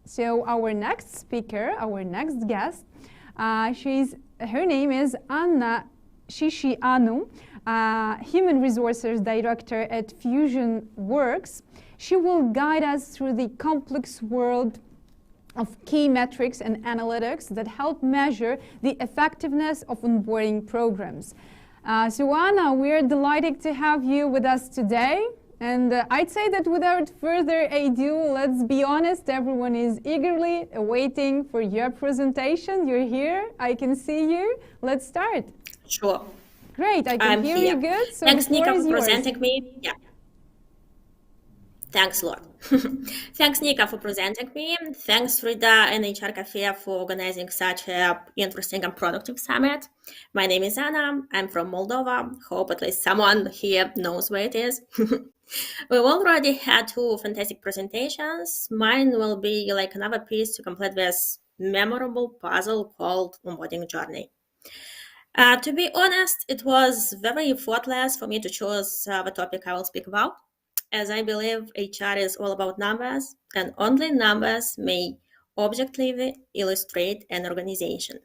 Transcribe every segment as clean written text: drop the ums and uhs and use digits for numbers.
So our next speaker, our next guest, her name is Anna Șișianu, Human Resources Director at FusionWorks. She will guide us through the complex world of key metrics and analytics that help measure the effectiveness of onboarding programs. So Anna, we're delighted to have you with us today. And I'd say that without further ado, let's be honest, everyone is eagerly awaiting for your presentation. You're here, I can see you. Let's start. Sure. Great, I can hear you good. So thanks, Nika, for yours. presenting me. Yeah. Thanks a lot. Thanks, Nika, for presenting me. Thanks, Frida and HR Cafe for organizing such an interesting and productive summit. My name is Anna. I'm from Moldova. Hope at least someone here knows where it is. We've already had two fantastic presentations. Mine will be like another piece to complete this memorable puzzle called onboarding journey. To be honest, it was very effortless for me to choose the topic I will speak about, as I believe HR is all about numbers, and only numbers may objectively illustrate an organization.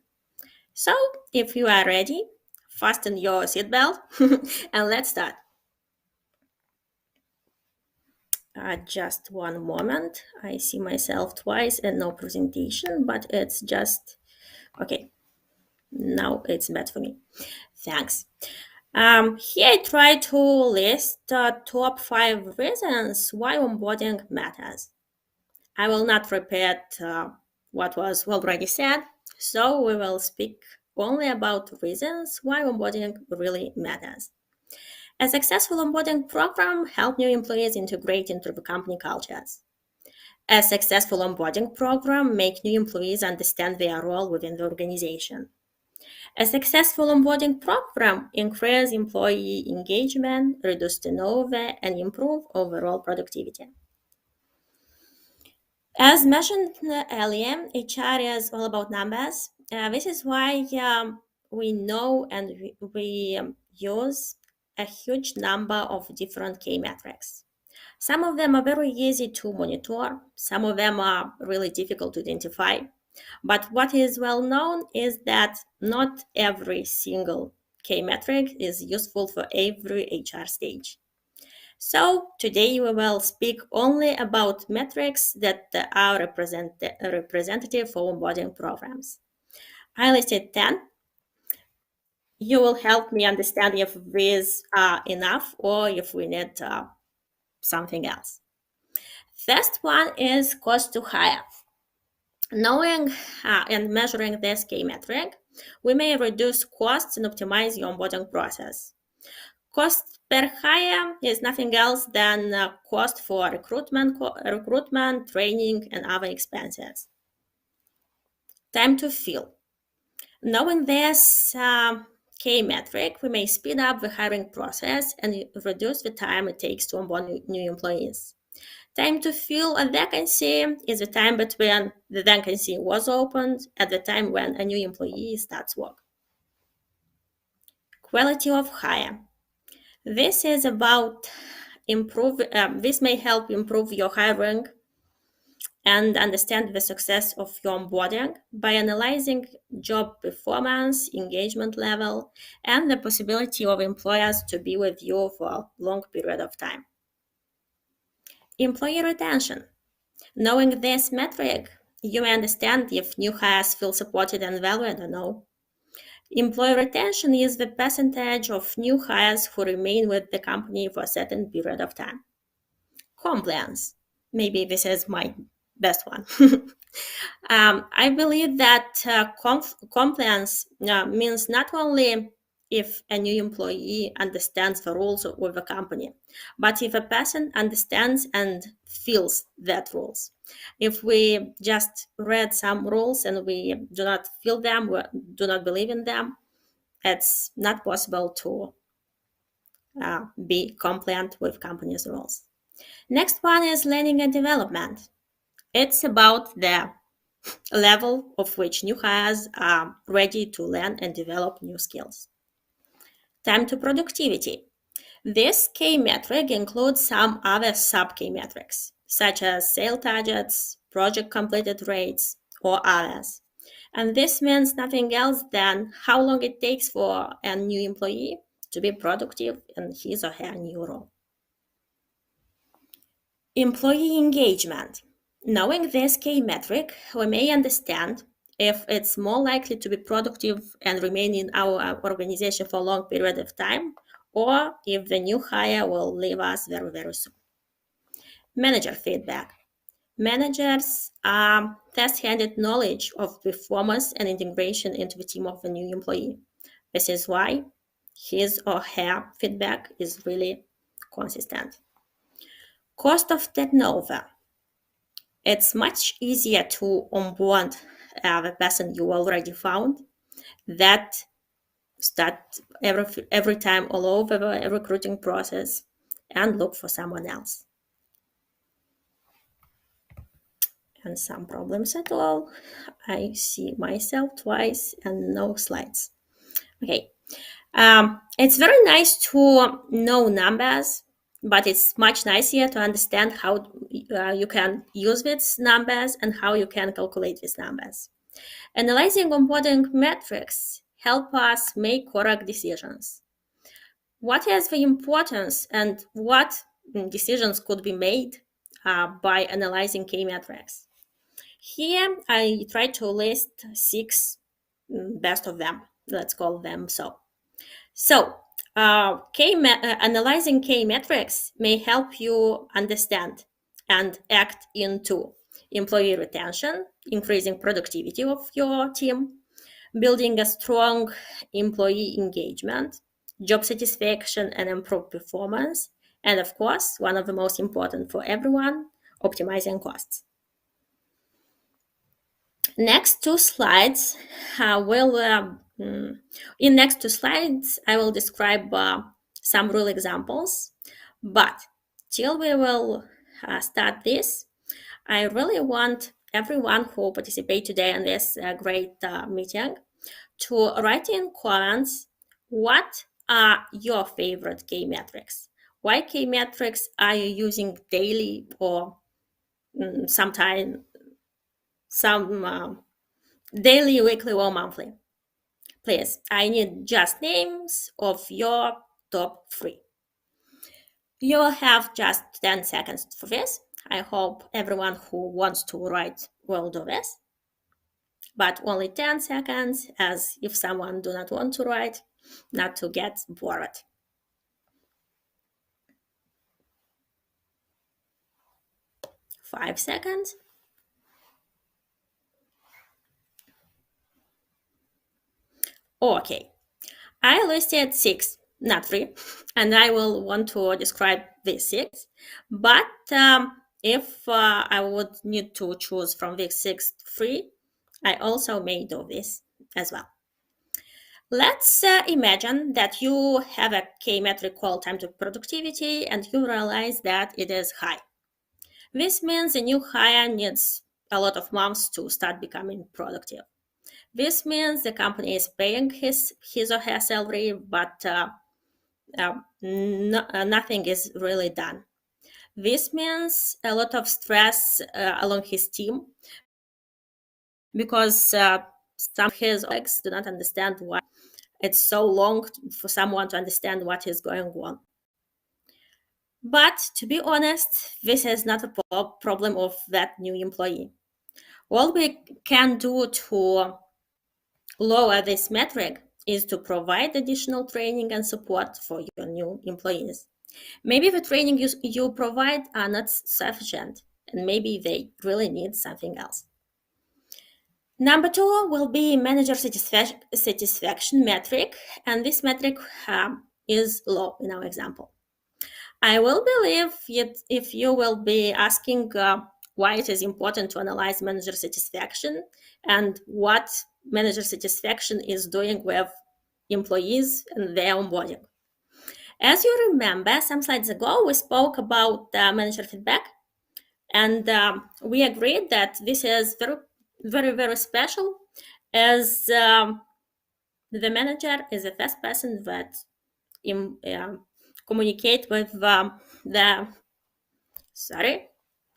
So, if you are ready, fasten your seatbelt and let's start. Just one moment. I see myself twice and no presentation, but it's just okay. Now it's better for me. Thanks. Here I try to list top 5 reasons why onboarding matters. I will not repeat what was already said, so we will speak only about reasons why onboarding really matters. A successful onboarding program helps new employees integrate into the company cultures. A successful onboarding program makes new employees understand their role within the organization. A successful onboarding program increases employee engagement, reduces turnover, and improves overall productivity. As mentioned earlier, HR is all about numbers. This is why we know and we use a huge number of different key metrics. Some of them are very easy to monitor. Some of them are really difficult to identify. But what is well known is that not every single key metric is useful for every HR stage. So today we will speak only about metrics that are representative for onboarding programs. I listed 10. You will help me understand if these are enough or if we need something else. First one is cost to hire. Knowing and measuring this key metric, we may reduce costs and optimize your onboarding process. Cost per hire is nothing else than cost for recruitment, training, and other expenses. Time to fill. Knowing this key metric, we may speed up the hiring process and reduce the time it takes to onboard new employees. Time to fill a vacancy is the time between the vacancy was opened and the time when a new employee starts work. Quality of hire. This is about this may help improve your hiring and understand the success of your onboarding by analyzing job performance, engagement level, and the possibility of employers to be with you for a long period of time. Employee retention. Knowing this metric, you may understand if new hires feel supported and valued or no. Employee retention is the percentage of new hires who remain with the company for a certain period of time. Compliance. Maybe this is my best one. I believe that compliance means not only if a new employee understands the rules of the company, but if a person understands and feels that rules. If we just read some rules and we do not feel them, we do not believe in them, it's not possible to be compliant with company's rules. Next one is learning and development. It's about the level of which new hires are ready to learn and develop new skills. Time to productivity. This key metric includes some other sub-key metrics, such as sales targets, project completed rates, or others. And this means nothing else than how long it takes for a new employee to be productive in his or her new role. Employee engagement. Knowing this key metric, we may understand if it's more likely to be productive and remain in our organization for a long period of time, or if the new hire will leave us very, very soon. Manager feedback. Managers are first-handed knowledge of performance and integration into the team of a new employee. This is why his or her feedback is really consistent. Cost of turnover. It's much easier to onboard the person you already found that start every time all over the recruiting process and look for someone else. And some problems at all. I see myself twice and no slides. Okay. It's very nice to know numbers, but it's much nicer to understand how you can use these numbers and how you can calculate these numbers. Analyzing onboarding metrics help us make correct decisions. What is the importance and what decisions could be made by analyzing key metrics? Here, I try to list 6 best of them. Let's call them so. So, analyzing key metrics may help you understand and act into employee retention, increasing productivity of your team, building a strong employee engagement, job satisfaction and improved performance, and of course, one of the most important for everyone, optimizing costs. Next 2 slides in next 2 slides, I will describe some real examples, but till we will start this, I really want everyone who participate today in this great meeting to write in comments what are your favorite key metrics. What key metrics are you using daily or sometime some daily, weekly, or monthly? Please, I need just names of your top 3. You'll have just 10 seconds for this. I hope everyone who wants to write will do this. But only 10 seconds, as if someone do not want to write, not to get bored. Five seconds. Okay, I listed 6, not 3, and I will want to describe these 6. But if I would need to choose from these 6 3, I also may do this as well. Let's imagine that you have a key metric called time to productivity and you realize that it is high. This means a new hire needs a lot of months to start becoming productive. This means the company is paying his or her salary, but nothing is really done. This means a lot of stress along his team because some of his colleagues do not understand why it's so long for someone to understand what is going on. But to be honest, this is not a problem of that new employee. What we can do to lower this metric is to provide additional training and support for your new employees. Maybe the training you provide are not sufficient, and maybe they really need something else. Number 2 will be manager satisfaction metric, and this metric is low in our example. I will believe if you will be asking why it is important to analyze manager satisfaction and what manager satisfaction is doing with employees and their onboarding. As you remember, some slides ago, we spoke about manager feedback, and we agreed that this is very, very, very special as the manager is the first person that communicate with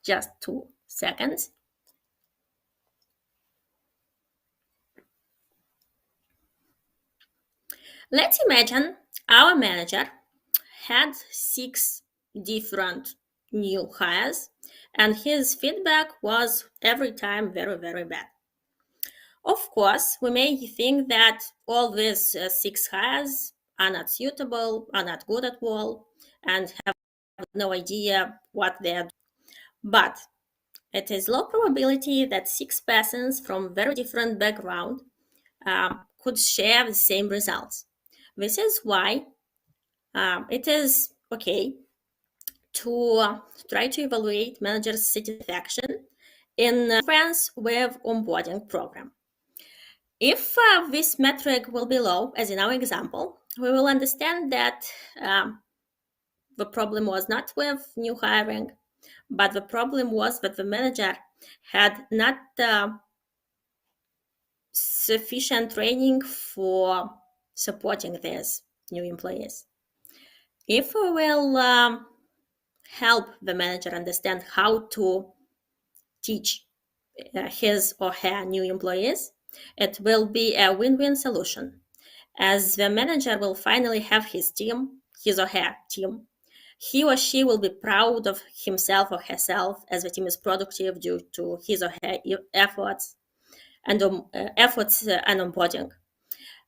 just 2 seconds. Let's imagine our manager had 6 different new hires, and his feedback was every time very, very bad. Of course, we may think that all these 6 hires are not suitable, are not good at all, and have no idea what they're doing. But it is low probability that 6 persons from very different background could share the same results. This is why it is okay to try to evaluate managers' satisfaction in friends with onboarding program. If this metric will be low, as in our example, we will understand that the problem was not with new hiring, but the problem was that the manager had not sufficient training for supporting these new employees. If we will help the manager understand how to teach his or her new employees, it will be a win-win solution, as the manager will finally have his team, his or her team. He or she will be proud of himself or herself as the team is productive due to his or her efforts and onboarding.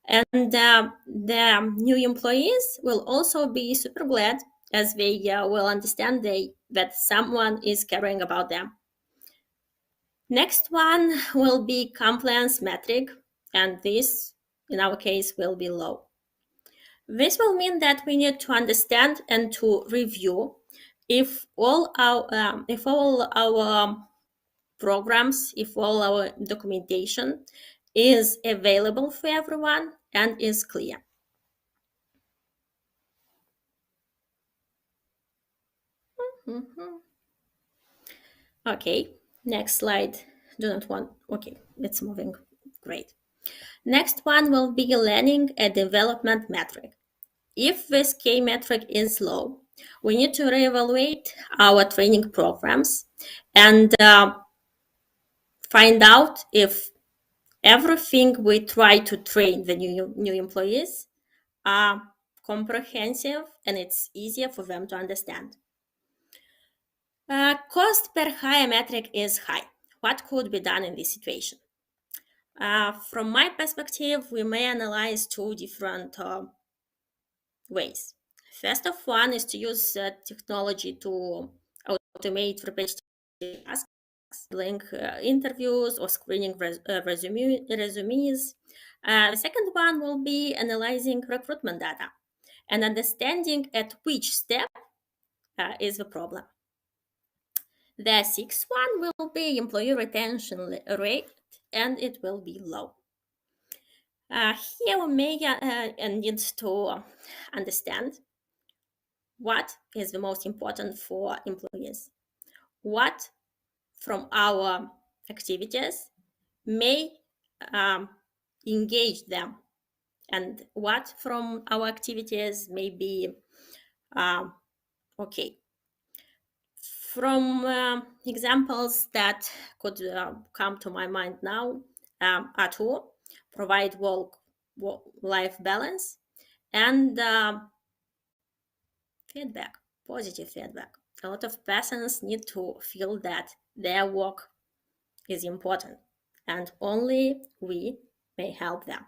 And the new employees will also be super glad, as they will understand that someone is caring about them. Next one will be compliance metric, and this, in our case, will be low. This will mean that we need to understand and to review if all our programs, if all our documentation is available for everyone and is clear. Okay, next slide. Okay, it's moving. Great. Next one will be learning and development metric. If this K metric is low, we need to reevaluate our training programs and find out if everything we try to train the new employees are comprehensive and it's easier for them to understand. Cost per hire metric is high. What could be done in this situation? From my perspective, we may analyze 2 different ways. First of one is to use technology to automate repetitive tasks, link interviews or screening resumes. The second one will be analyzing recruitment data and understanding at which step is the problem. The sixth one will be employee retention rate, and it will be low. Here we may need to understand what is the most important for employees, what from our activities may engage them, and what from our activities may be okay. From examples that could come to my mind now are 2: provide work-life balance and feedback, positive feedback. A lot of persons need to feel that their work is important and only we may help them.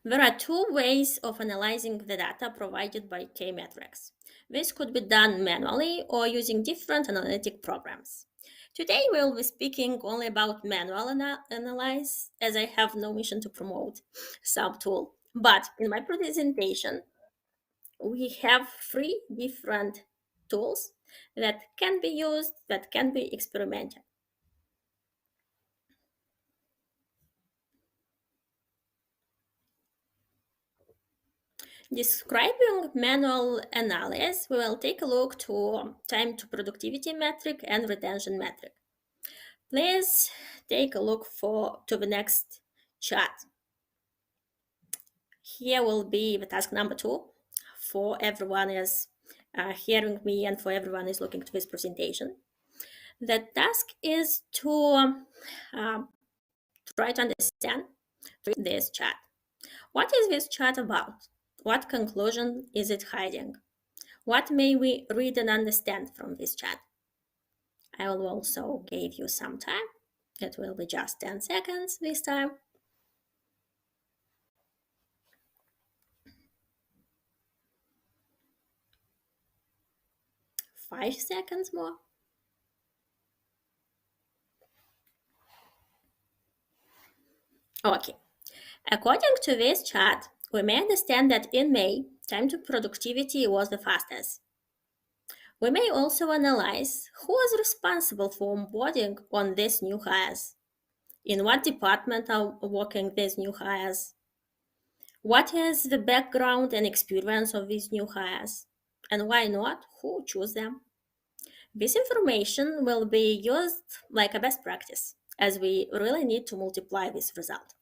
There are 2 ways of analyzing the data provided by K-metrics. This could be done manually or using different analytic programs. Today we will be speaking only about manual analysis, as I have no mission to promote some tool. But in my presentation, we have 3 different tools that can be used, that can be experimented. Describing manual analysis, we will take a look to time to productivity metric and retention metric. Please take a look to the next chart. Here will be the task number 2 for everyone is hearing me and for everyone is looking to this presentation. The task is to try to understand this chat. What is this chat about? What conclusion is it hiding? What may we read and understand from this chat? I will also give you some time. It will be just 10 seconds this time. 5 seconds more. Okay. According to this chart, we may understand that in May, time to productivity was the fastest. We may also analyze who was responsible for onboarding on these new hires, in what department are working these new hires, what is the background and experience of these new hires, and why not, who chose them. This information will be used like a best practice, as we really need to multiply this result.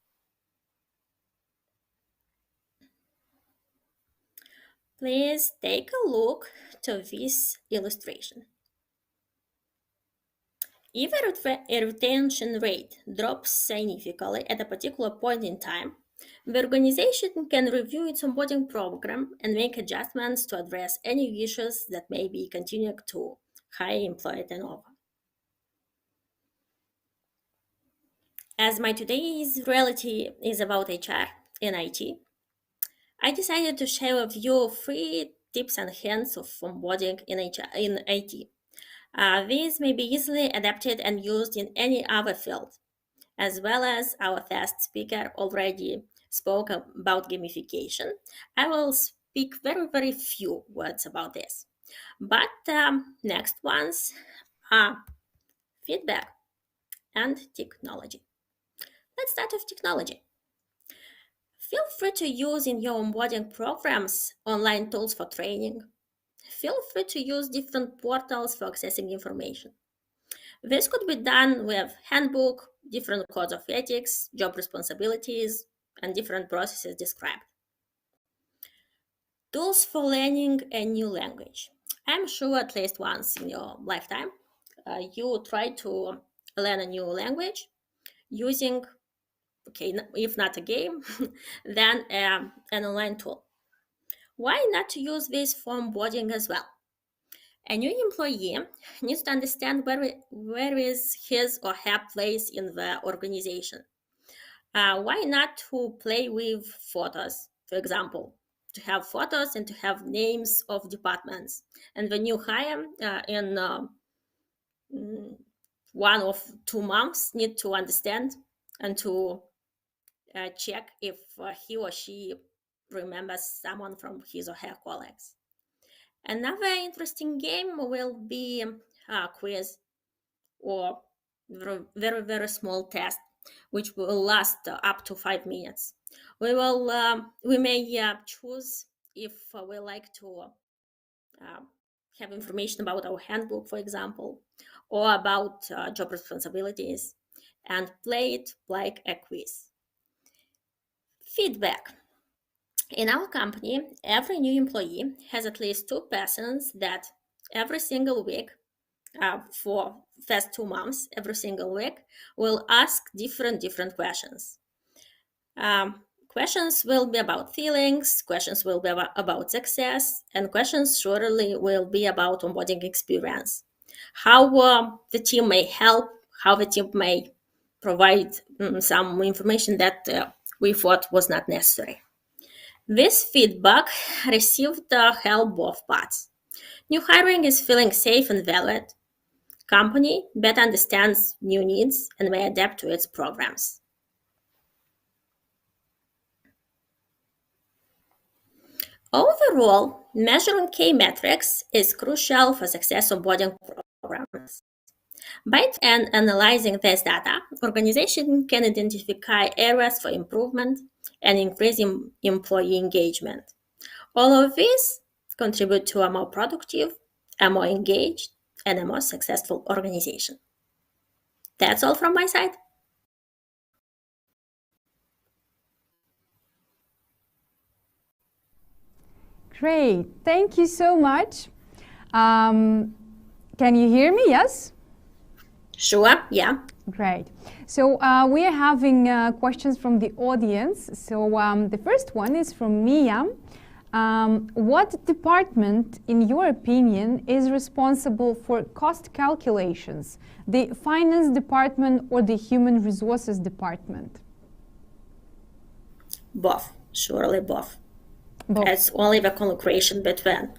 Please take a look to this illustration. If a retention rate drops significantly at a particular point in time, the organization can review its onboarding program and make adjustments to address any issues that may be continuing to high employee turnover. As my today's reality is about HR and IT, I decided to share with you 3 tips and hints of onboarding in IT. These may be easily adapted and used in any other field, as well as our first speaker already spoke about gamification. I will speak very few words about this. But next ones are feedback and technology. Let's start with technology. Feel free to use in your onboarding programs online tools for training. Feel free to use different portals for accessing information. This could be done with handbook, different codes of ethics, job responsibilities, and different processes described. Tools for learning a new language. I'm sure at least once in your lifetime, you try to learn a new language using, if not a game, then an online tool. Why not use this for onboarding as well? A new employee needs to understand where is his or her place in the organization. Why not to play with photos, for example, to have photos and to have names of departments. And the new hire in 1 or 2 months need to understand and to check if he or she remembers someone from his or her colleagues. Another interesting game will be a quiz or very small test, which will last up to 5 minutes. We may choose if we like to have information about our handbook, for example, or about job responsibilities, and play it like a quiz. Feedback. In our company, every new employee has at least 2 persons that every single week, for first 2 months, every single week, will ask different questions. Questions will be about feelings, questions will be about success, and questions surely will be about onboarding experience. How the team may help, how the team may provide some information that we thought was not necessary. This feedback received help both parts. New hiring is feeling safe and valued. Company better understands new needs and may adapt to its programs. Overall, measuring key metrics is crucial for success onboarding programs. By analyzing this data, organizations can identify areas for improvement and increasing employee engagement. All of these contribute to a more productive, a more engaged, and a more successful organization. That's all from my side. Great, thank you so much. Can you hear me? Yes? Sure, yeah. Great. So we are having questions from the audience. So the first one is from Mia. What department, in your opinion, is responsible for cost calculations? The finance department or the human resources department? Both, surely both. Both. It's only the collaboration between,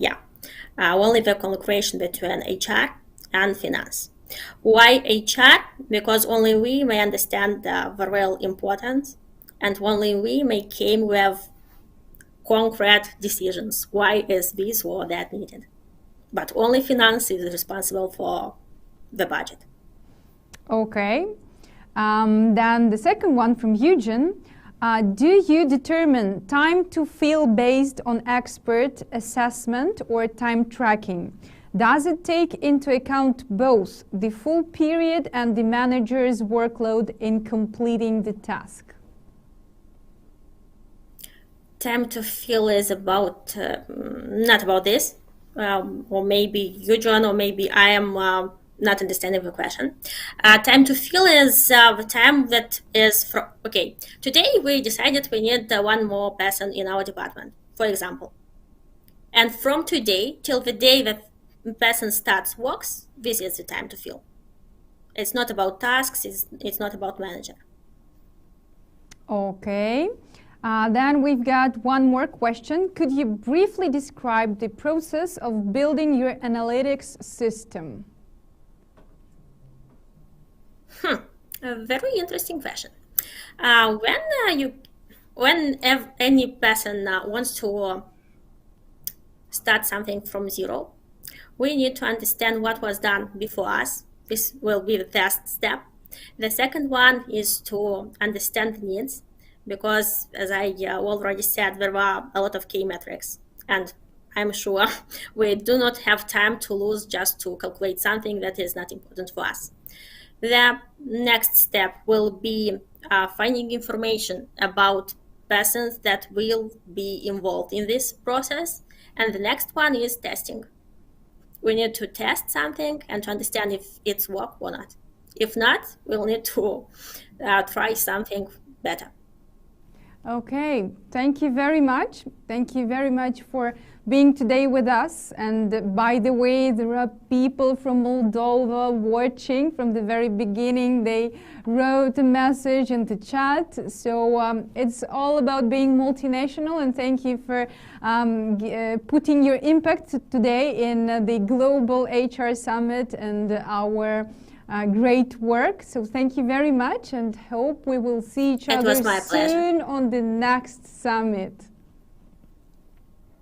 only the collaboration between HR and finance. Why HR? Because only we may understand the real importance, and only we may came with concrete decisions. Why is this or that needed? But only finance is responsible for the budget. Okay. Then the second one from Eugen. Do you determine time to fill based on expert assessment or time tracking? Does it take into account both the full period and the manager's workload in completing the task? Time to fill is about, not about this, or maybe you, John, or maybe I am not understanding the question. Time to fill is the time that is from, okay, today we decided we need one more person in our department, for example. And from today till the day that person starts works, this is the time to fill. It's not about tasks, it's not about manager. Okay. Then we've got one more question. Could you briefly describe the process of building your analytics system? A very interesting question. When any person wants to start something from zero, we need to understand what was done before us. This will be the first step. The second one is to understand the needs, because as I already said, there are a lot of key metrics, and I'm sure we do not have time to lose just to calculate something that is not important for us. The next step will be finding information about persons that will be involved in this process. And the next one is testing. We need to test something and to understand if it's work or not. If not, we'll need to try something better. Okay, thank you very much. Thank you very much for being today with us. And by the way, there are people from Moldova watching from the very beginning. They wrote a message in the chat. So it's all about being multinational, and thank you for putting your impact today in the Global HR Summit and our great work. So thank you very much, and hope we will see each other soon on the next summit.